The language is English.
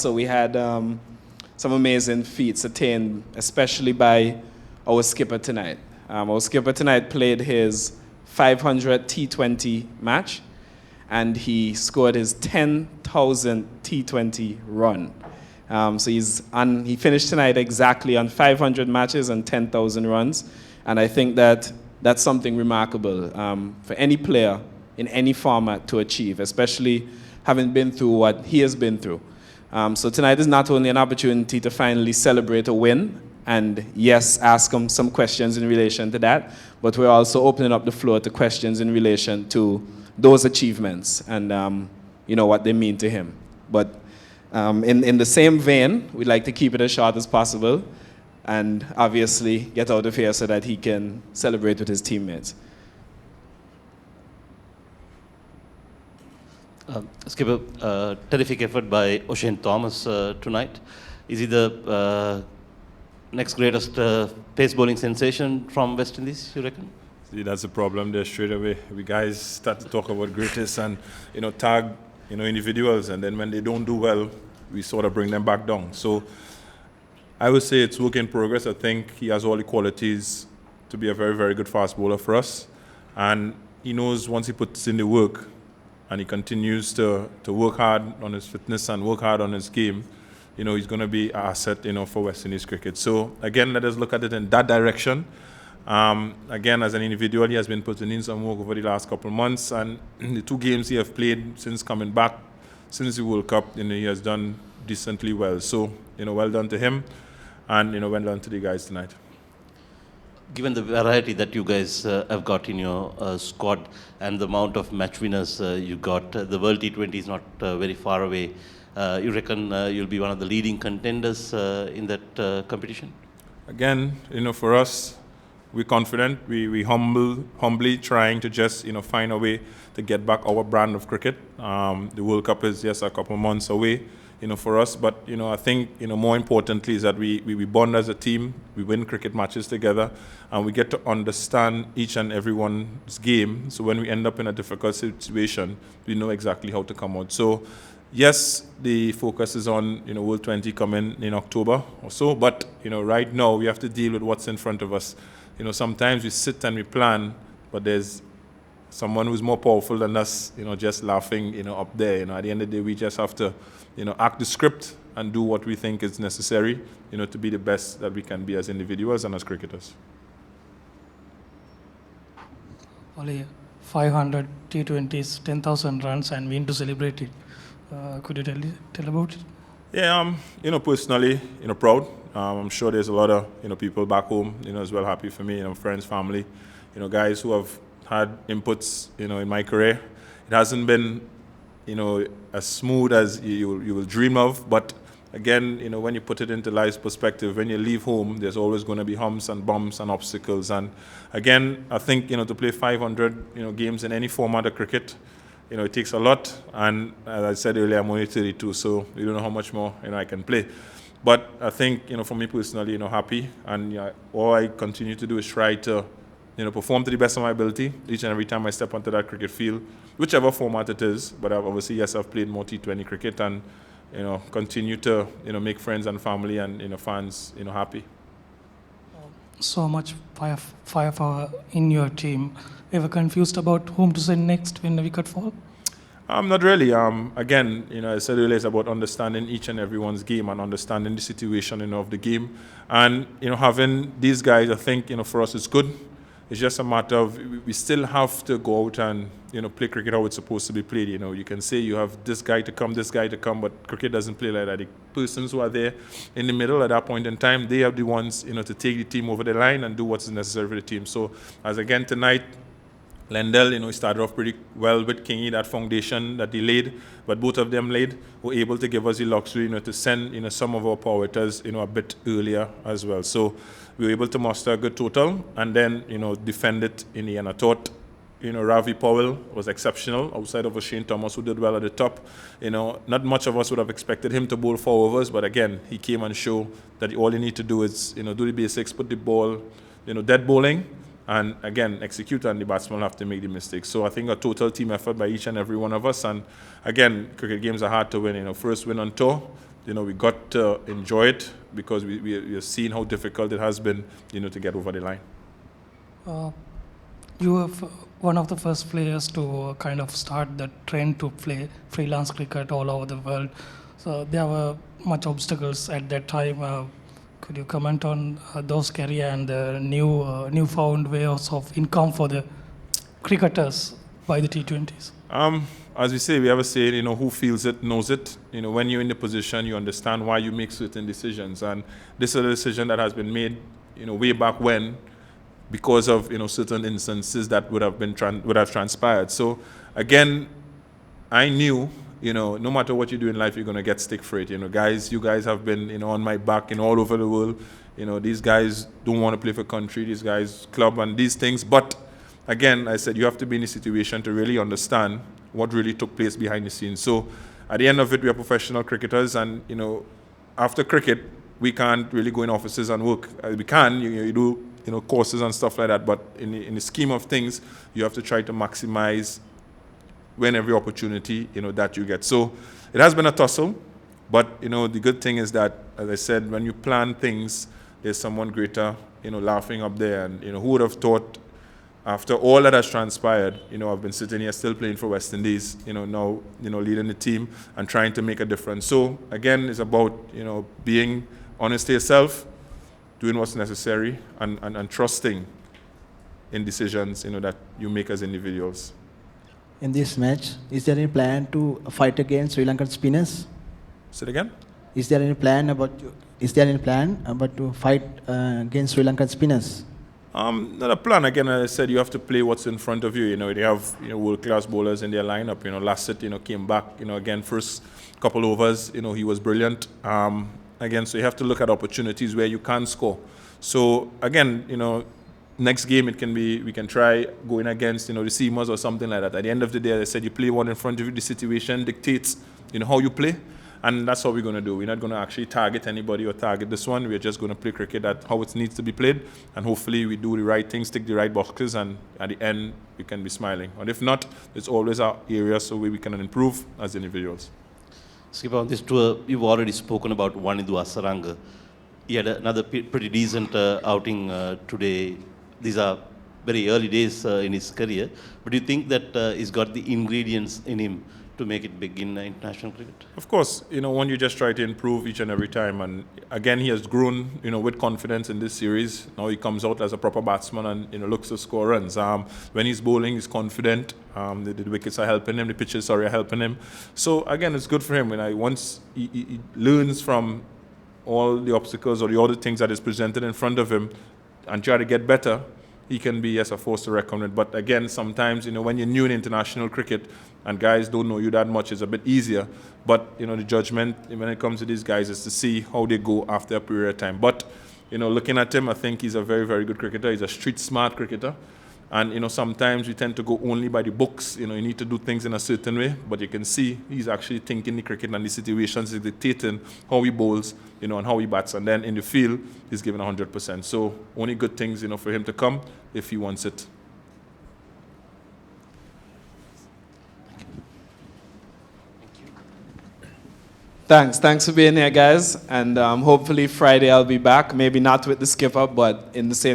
So we had some amazing feats attained, especially by our skipper tonight. Our skipper tonight played his 500 T20 match, and he scored his 10,000 T20 run. So he finished tonight exactly on 500 matches and 10,000 runs, and I think that that's something remarkable for any player in any format to achieve, especially having been through what he has been through. So tonight is not only an opportunity to finally celebrate a win and, yes, ask him some questions in relation to that, but we're also opening up the floor to questions in relation to those achievements and what they mean to him. But in the same vein, we'd like to keep it as short as possible and obviously get out of here so that he can celebrate with his teammates. Skipper, terrific effort by O'Shane Thomas tonight. Is he the next greatest pace bowling sensation from West Indies, you reckon? See, that's the problem there straight away. We guys start to talk about greatest and, tag, individuals, and then when they don't do well, we sort of bring them back down. So I would say it's work in progress. I think he has all the qualities to be a very, very good fast bowler for us. And he knows once he puts in the work, and he continues to work hard on his fitness and work hard on his game, he's going to be an asset, for West Indies cricket. So, again, let us look at it in that direction. Again, as an individual, he has been putting in some work over the last couple of months, and the 2 games he has played since coming back, since the World Cup, he has done decently well. So, well done to him, and, well done to the guys tonight. Given the variety that you guys have got in your squad and the amount of match winners you got, the World T20 is not very far away. You reckon you'll be one of the leading contenders in that competition? Again, for us, we're confident. We humbly trying to just, find a way to get back our brand of cricket. The World Cup is just a couple of months away, for us. But, I think, more importantly is that we bond as a team, we win cricket matches together, and we get to understand each and everyone's game. So when we end up in a difficult situation, we know exactly how to come out. So, yes, the focus is on, World 20 coming in October or so. But, right now we have to deal with what's in front of us. Sometimes we sit and we plan, but there's someone who's more powerful than us, just laughing, up there. At the end of the day, we just have to, act the script and do what we think is necessary, to be the best that we can be as individuals and as cricketers. Only 500 T20s, 10,000 runs, and win to celebrate it. Could you tell about it? Yeah, personally, proud. I'm sure there's a lot of, people back home, as well happy for me, friends, family, guys who have had inputs, in my career. It hasn't been, as smooth as you will dream of, but again, when you put it into life's perspective, when you leave home, there's always going to be humps and bumps and obstacles. And again, I think, to play 500, games in any format of cricket, it takes a lot. And as I said earlier, I'm only 32, so you don't know how much more, I can play. But I think, for me personally, happy. And all I continue to do is try to, perform to the best of my ability each and every time I step onto that cricket field, whichever format it is. But obviously, yes, I've played more T20 cricket and, continue to, make friends and family and, fans, happy. So much firepower in your team. Ever confused about whom to send next when the wicket fall? Not really. Again, I said earlier, it's about understanding each and everyone's game and understanding the situation, of the game. And, having these guys, I think, for us, it's good. It's just a matter of we still have to go out and, play cricket how it's supposed to be played. You can say you have this guy to come, but cricket doesn't play like that. The persons who are there in the middle at that point in time, they are the ones, to take the team over the line and do what's necessary for the team. So, as again tonight, Lendell, he started off pretty well with Kingy, that foundation that he laid, but both of them were able to give us the luxury, to send, some of our power hitters, a bit earlier as well. So we were able to muster a good total and then, defend it in the end. I thought, Ravi Powell was exceptional outside of O'Shane Thomas, who did well at the top. Not much of us would have expected him to bowl 4 overs, but again, he came and showed that all you need to do is, do the basics, put the ball, dead bowling, and again, execute, and the batsman will have to make the mistakes. So I think a total team effort by each and every one of us. And again, cricket games are hard to win. First win on tour, we got to enjoy it because we have seen how difficult it has been, to get over the line. You were one of the first players to kind of start the trend to play freelance cricket all over the world. So there were much obstacles at that time. Could you comment on those career and the newfound ways of income for the cricketers by the T20s? As we say, we ever say, who feels it knows it. When you're in the position, you understand why you make certain decisions. And this is a decision that has been made, way back when, because of certain instances that would have transpired. So again, I knew, no matter what you do in life, you're gonna get stick for it. You guys have been on my back all over the world. These guys don't want to play for country. These guys club and these things. But again, I said you have to be in a situation to really understand what really took place behind the scenes. So at the end of it, we are professional cricketers, and after cricket, we can't really go in offices and work. We can, you do courses and stuff like that, but in the scheme of things, you have to try to maximize when every opportunity that you get. So it has been a tussle, but the good thing is that, as I said, when you plan things, there's someone greater laughing up there, and who would have thought after all that has transpired, I've been sitting here still playing for West Indies, now leading the team and trying to make a difference. So again, it's about being honest to yourself, doing what's necessary, and trusting in decisions that you make as individuals. In this match, is there any plan to fight against Sri Lankan spinners? Say it again? Is there any plan about to fight against Sri Lankan spinners? Not a plan. Again, as I said, you have to play what's in front of you. They have world-class bowlers in their lineup. Lasset, came back. Again, first couple overs, he was brilliant. Again, so you have to look at opportunities where you can score. So again, next game we can try going against the Seamers or something like that. At the end of the day, as I said, you play one in front of you. The situation dictates how you play, and that's what we're going to do. We're not going to actually target anybody or target this one. We're just going to play cricket at how it needs to be played, and hopefully we do the right things, tick the right boxes, and at the end we can be smiling. And if not, there's always our areas where we can improve as individuals. Skipper, on this tour, you've already spoken about Wanindu Asaranga. He had another pretty decent outing today. These are very early days in his career, but do you think that he's got the ingredients in him to make it big in international cricket? Of course, when you just try to improve each and every time, and again, he has grown, with confidence in this series. Now he comes out as a proper batsman and, looks to score runs. When he's bowling, he's confident. The wickets are helping him, the pitches are helping him. So again, it's good for him. Once he learns from all the obstacles or the other things that is presented in front of him and try to get better, he can be a force to reckon with. But again, sometimes, when you're new in international cricket and guys don't know you that much, it's a bit easier. But, the judgment when it comes to these guys is to see how they go after a period of time. But, looking at him, I think he's a very, very good cricketer. He's a street-smart cricketer. And, sometimes we tend to go only by the books. You need to do things in a certain way. But you can see he's actually thinking the cricket and the situations, he's dictating how he bowls, and how he bats. And then in the field, he's giving 100%. So only good things, for him to come if he wants it. Thanks for being here, guys. And hopefully Friday I'll be back. Maybe not with the skipper, but in the same